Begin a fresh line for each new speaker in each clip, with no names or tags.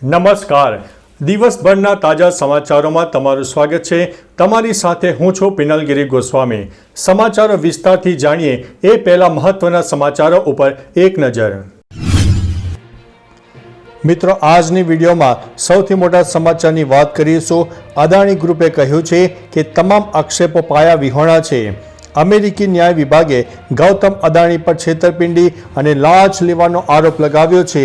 નમસ્કાર. દિવસભરના તાજા સમાચારોમાં તમારું સ્વાગત છે. તમારી સાથે હું છું પિનલગીરી ગોસ્વામી. સમાચારો વિસ્તારથી જાણીએ એ પહેલા મહત્વના સમાચારો ઉપર એક નજર. મિત્રો, આજની વિડીયોમાં સૌથી મોટા સમાચારની વાત કરીશું. અદાણી ગ્રુપે કહ્યું છે કે તમામ આક્ષેપો પાયા વિહોણા છે. અમેરિકી ન્યાય વિભાગે ગૌતમ અદાણી પર છેતરપિંડી અને લાંચ લેવાનો આરોપ લગાવ્યો છે.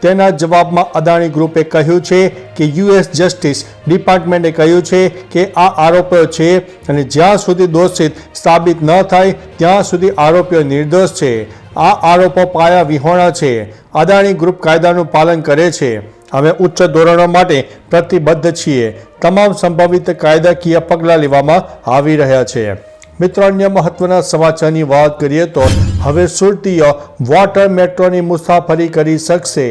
તેના જવાબમાં અદાણી ગ્રુપે કહ્યું છે કે યુએસ જસ્ટિસ ડિપાર્ટમેન્ટે કહ્યું છે કે આ આરોપો છે અને જ્યાં સુધી દોષિત સાબિત ન થાય ત્યાં સુધી આરોપીઓ નિર્દોષ છે. આ આરોપો પાયા વિહોણા છે. અદાણી ગ્રુપ કાયદાનું પાલન કરે છે. અમે ઉચ્ચ ધોરણો માટે પ્રતિબદ્ધ છીએ. તમામ સંભવિત કાયદાકીય પગલાં લેવામાં આવી રહ્યા છે. મિત્રો, અન્ય મહત્વના સમાચારની વાત કરીએ તો હવે સુરતીઓ વોટર મેટ્રોની મુસાફરી કરી શકશે.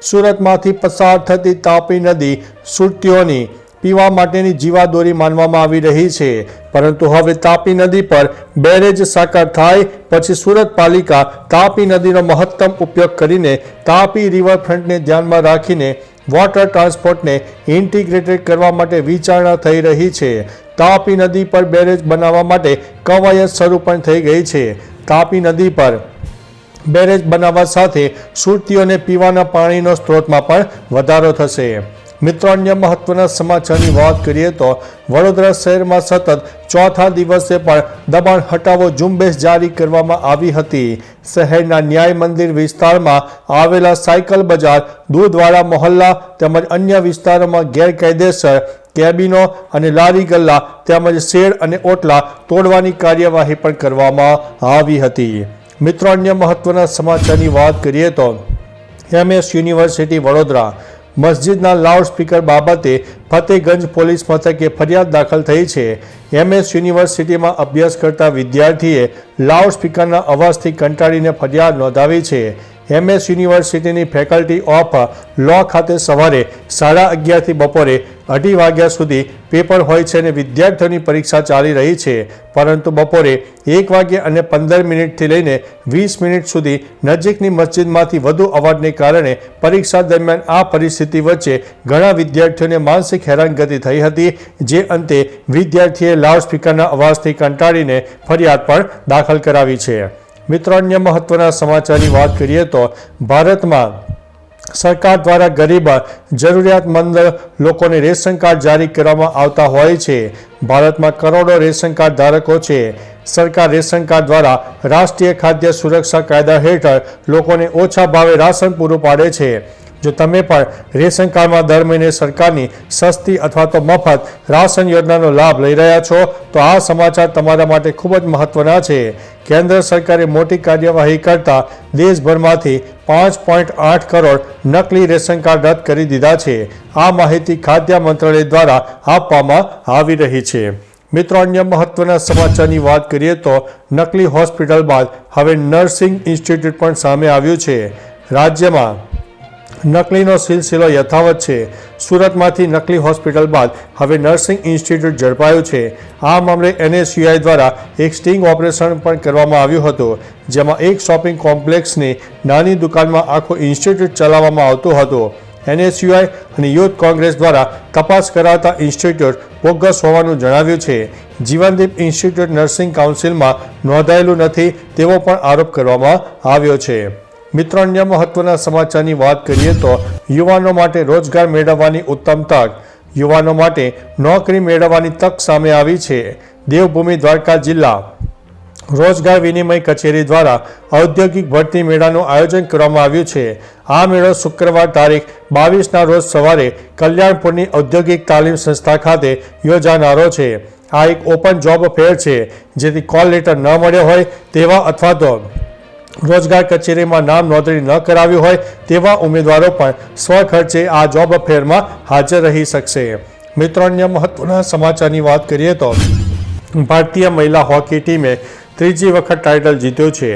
સુરતમાંથી પસાર થતી તાપી નદી સુરતીઓની પીવા માટેની જીવાદોરી માનવામાં આવી રહી છે, પરંતુ હવે તાપી નદી પર બેરેજ સાકાર થાય પછી સુરત પાલિકા તાપી નદીનો મહત્તમ ઉપયોગ કરીને તાપી રિવરફ્રન્ટને ધ્યાનમાં રાખીને વોટર ટ્રાન્સપોર્ટને ઇન્ટિગ્રેટેડ કરવા માટે વિચારણા થઈ રહી છે. તાપી નદી પર બેરેજ બનાવવા માટે કવાયત શરૂ પણ થઈ ગઈ છે. તાપી નદી પર બેરેજ બનાવવા સાથે સુરતીઓને પીવાના પાણીનો સ્ત્રોતમાં પણ વધારો થશે. મિત્રો, અન્ય મહત્વના સમાચારની વાત કરીએ તો વડોદરા શહેરમાં સતત ચોથા દિવસે પણ દબાણ હટાવો ઝુંબેશ જારી કરવામાં આવી હતી. શહેરના ન્યાય મંદિર વિસ્તારમાં આવેલા સાયકલ બજાર, દૂધવાળા મોહલ્લા તેમજ અન્ય વિસ્તારોમાં ગેરકાયદેસર કેબિનો અને લારી ગલ્લા તેમજ શેડ અને ઓટલા તોડવાની કાર્યવાહી પણ કરવામાં આવી હતી. મિત્રો, અન્ય મહત્વના સમાચારની વાત કરીએ તો MS યુનિવર્સિટી વડોદરા મસ્જિદના લાઉડસ્પીકર બાબતે ફતેગંજ પોલીસ મથકે ફરિયાદ દાખલ થઈ છે. MS યુનિવર્સિટીમાં અભ્યાસ કરતા વિદ્યાર્થીએ લાઉડસ્પીકરના અવાજથી કંટાળીને ફરિયાદ નોંધાવી છે. MS યુનિવર્સિટીની ફેકલ્ટી ઓફ લો ખાતે સવારે 11:30 થી બપોરે 2:30 વાગ્યા સુધી પેપર હોય છે અને વિદ્યાર્થીઓની પરીક્ષા ચાલી રહી છે, પરંતુ બપોરે 1:15 થી લઈને 20 મિનિટ સુધી નજીકની મસ્જિદમાંથી વધુ અવાજને કારણે પરીક્ષા દરમિયાન આ પરિસ્થિતિ વચ્ચે ઘણા વિદ્યાર્થીઓને માનસિક હેરાનગતિ થઈ હતી, જે અંતે વિદ્યાર્થીએ લાઉડસ્પીકરના અવાજથી કંટાળીને ફરિયાદ પણ દાખલ કરાવી છે. મિત્રો, અન્ય મહત્વના સમાચારની વાત કરીએ તો ભારતમાં સરકાર દ્વારા ગરીબ જરૂરિયાતમંદ લોકોને રેશન કાર્ડ જારી કરવામાં આવતા હોય છે. ભારતમાં કરોડો રેશન કાર્ડ ધારકો છે. સરકાર રેશન કાર્ડ દ્વારા રાષ્ટ્રીય ખાદ્ય સુરક્ષા કાયદા હેઠળ લોકોને ઓછા ભાવે રાશન પૂરું પાડે છે. જો તમે પણ રેશન કાર્ડમાં દર મહિને સરકારની સસ્તી અથવા તો મફત રાશન યોજનાનો લાભ લઈ રહ્યા છો તો આ સમાચાર તમારા માટે ખૂબ જ મહત્વના છે. કેન્દ્ર સરકારે મોટી કાર્યવાહી કરતા દેશભરમાંથી 5.8 કરોડ નકલી રેશન કાર્ડ રદ કરી દીધા છે. આ માહિતી ખાદ્ય મંત્રાલય દ્વારા આપવામાં આવી રહી છે. મિત્રો, અન્ય મહત્વના સમાચારની વાત કરીએ તો નકલી હોસ્પિટલ બાદ હવે નર્સિંગ ઇન્સ્ટિટ્યૂટ પણ સામે આવ્યું છે. રાજ્યમાં નકલીનો સિલસિલો યથાવત છે. સુરતમાંથી નકલી હોસ્પિટલ બાદ હવે નર્સિંગ ઇન્સ્ટિટ્યૂટ ઝડપાયું છે. આ મામલે NSUI દ્વારા એક સ્ટિંગ ઓપરેશન પણ કરવામાં આવ્યું હતું, જેમાં એક શોપિંગ કોમ્પ્લેક્સની નાની દુકાનમાં આખું ઇન્સ્ટિટ્યૂટ ચલાવવામાં આવતું હતું. NSUI અને યુથ કોંગ્રેસ દ્વારા તપાસ કરાવતા ઇન્સ્ટિટ્યૂટ બોગસ હોવાનું જણાવ્યું છે. જીવનદીપ ઇન્સ્ટિટ્યૂટ નર્સિંગ કાઉન્સિલમાં નોંધાયેલું નથી તેવો પણ આરોપ કરવામાં આવ્યો છે. મિત્રો, અન્ય મહત્વના સમાચારની વાત કરીએ તો યુવાનો માટે રોજગાર મેળવવાની ઉત્તમ તક. યુવાનો માટે નોકરી મેળવવાની તક સામે આવી છે. દેવભૂમિ દ્વારકા જિલ્લા રોજગાર વિનિમય કચેરી દ્વારા ઔદ્યોગિક ભરતી મેળાનું આયોજન કરવામાં આવ્યું છે. આ મેળો શુક્રવાર તારીખ 22ના રોજ સવારે કલ્યાણપુરની ઔદ્યોગિક તાલીમ સંસ્થા ખાતે યોજાનારો છે. આ એક ઓપન જોબ ફેર છે, જેથી કોલ લેટર ન મળ્યો હોય તેવા અથવા તો રોજગાર કચેરીમાં નામ નોંધણી ન કરાવ્યું હોય તેવા ઉમેદવારો પણ સ્વખર્ચે આ જોબ ફેરમાં હાજર રહી શકશે. મિત્રો, અન્ય મહત્વના સમાચારની વાત કરીએ તો ભારતીય મહિલા હોકી ટીમે ત્રીજી વખત ટાઇટલ જીત્યું છે.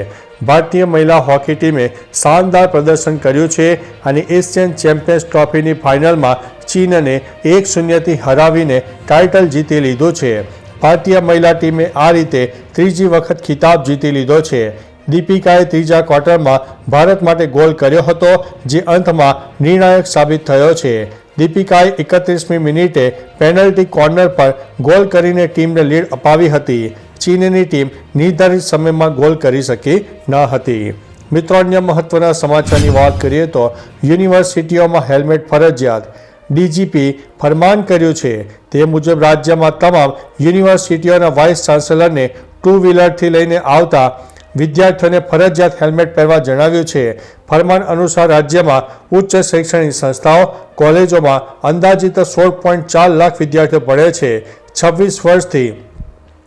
ભારતીય મહિલા હોકી ટીમે શાનદાર પ્રદર્શન કર્યું છે અને એશિયન ચેમ્પિયન્સ ટ્રોફીની ફાઇનલમાં ચીનને 1-0થી હરાવીને ટાઇટલ જીતી લીધું છે. ભારતીય મહિલા ટીમે આ રીતે ત્રીજી વખત ખિતાબ જીતી લીધો છે. દીપિકાએ ત્રીજા ક્વાર્ટરમાં ભારત માટે ગોલ કર્યો હતો, જે અંતમાં નિર્ણાયક સાબિત થયો છે. દીપિકાએ 31મી મિનિટે પેનલ્ટી કોર્નર પર ગોલ કરીને ટીમને લીડ અપાવી હતી. ચીનની ટીમ નિર્ધારિત સમયમાં ગોલ કરી શકી ન હતી. મિત્રો, અન્ય મહત્વના સમાચારની વાત કરીએ તો યુનિવર્સિટીઓમાં હેલ્મેટ ફરજિયાત. ડીજીપી ફરમાન કર્યું છે. તે મુજબ રાજ્યમાં તમામ યુનિવર્સિટીઓના વાઇસ ચાન્સેલરને ટુ વ્હીલરથી લઈને આવતા વિદ્યાર્થીઓને ફરજિયાત હેલ્મેટ પહેરવા જણાવ્યું છે. ફરમાન અનુસાર રાજ્યમાં ઉચ્ચ શૈક્ષણિક સંસ્થાઓ, કોલેજોમાં અંદાજિત 16.4 લાખ વિદ્યાર્થીઓ ભણે છે. 26 વર્ષથી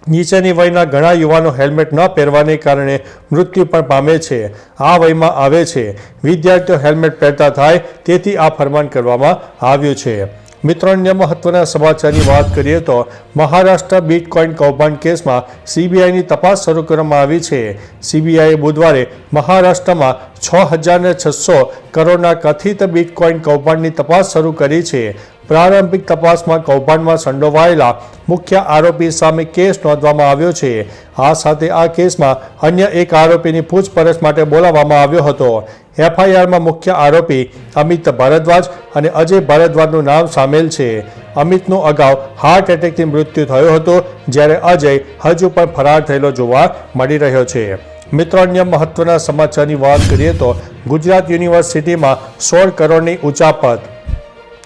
નીચેની વયના ઘણા યુવાનો હેલ્મેટ ન પહેરવાને કારણે મૃત્યુ પણ પામે છે. આ વયમાં આવે છે. વિદ્યાર્થીઓ હેલ્મેટ પહેરતા થાય, તેથી આ ફરમાન કરવામાં આવ્યું છે. મિત્રો, અન્ય મહત્વના સમાચારની વાત કરીએ તો મહારાષ્ટ્ર બિટકોઇન કૌભાંડ કેસમાં સીબીઆઈની તપાસ શરૂ કરવામાં આવી છે. સીબીઆઈએ બુધવારે મહારાષ્ટ્રમાં 6,600 કરોડના કથિત બિટકોઇન કૌભાંડની તપાસ શરૂ કરી છે. પ્રારંભિક તપાસમાં કૌભાંડમાં સંડોવાયેલા મુખ્ય આરોપી સામે કેસ નોંધવામાં આવ્યો છે. આ સાથે આ કેસમાં અન્ય એક આરોપીની પૂછપરછ માટે બોલાવવામાં આવ્યો હતો. એફઆઈઆરમાં મુખ્ય આરોપી અમિત ભારદ્વાજ અને અજય ભારદ્વાજનું નામ સામેલ છે. અમિતનું અગાઉ હાર્ટ એટેકથી મૃત્યુ થયું હતું, જ્યારે અજય હજુ પણ ફરાર થયેલો જોવા મળી રહ્યો છે. મિત્રો, અન્ય મહત્વના સમાચારની વાત કરીએ તો ગુજરાત યુનિવર્સિટીમાં 16 કરોડની ઉચાપત.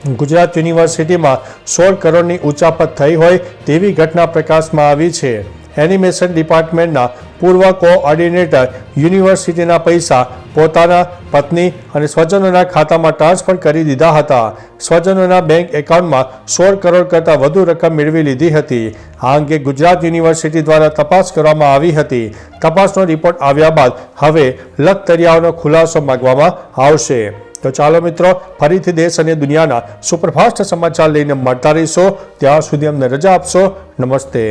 ગુજરાત યુનિવર્સિટીમાં 16 કરોડની ઉચાપત થઈ હોય તેવી ઘટના પ્રકાશમાં આવી છે. એનિમેશન ડિપાર્ટમેન્ટના પૂર્વ કોઓર્ડિનેટર યુનિવર્સિટીના પૈસા પોતાના, પત્ની અને સ્વજનોના ખાતામાં ટ્રાન્સફર કરી દીધા હતા. સ્વજનોના બેંક એકાઉન્ટમાં 16 કરોડ કરતાં વધુ રકમ મેળવી લીધી હતી. આ અંગે ગુજરાત યુનિવર્સિટી દ્વારા તપાસ કરવામાં આવી હતી. તપાસનો રિપોર્ટ આવ્યા બાદ હવે લખતરિયાઓનો ખુલાસો માંગવામાં આવશે. તો ચાલો મિત્રો, ફરીથી દેશ અને દુનિયાના સુપરફાસ્ટ સમાચાર લઈને મળતા રહીશો. ત્યાં સુધી અમને રજા આપશો. નમસ્તે.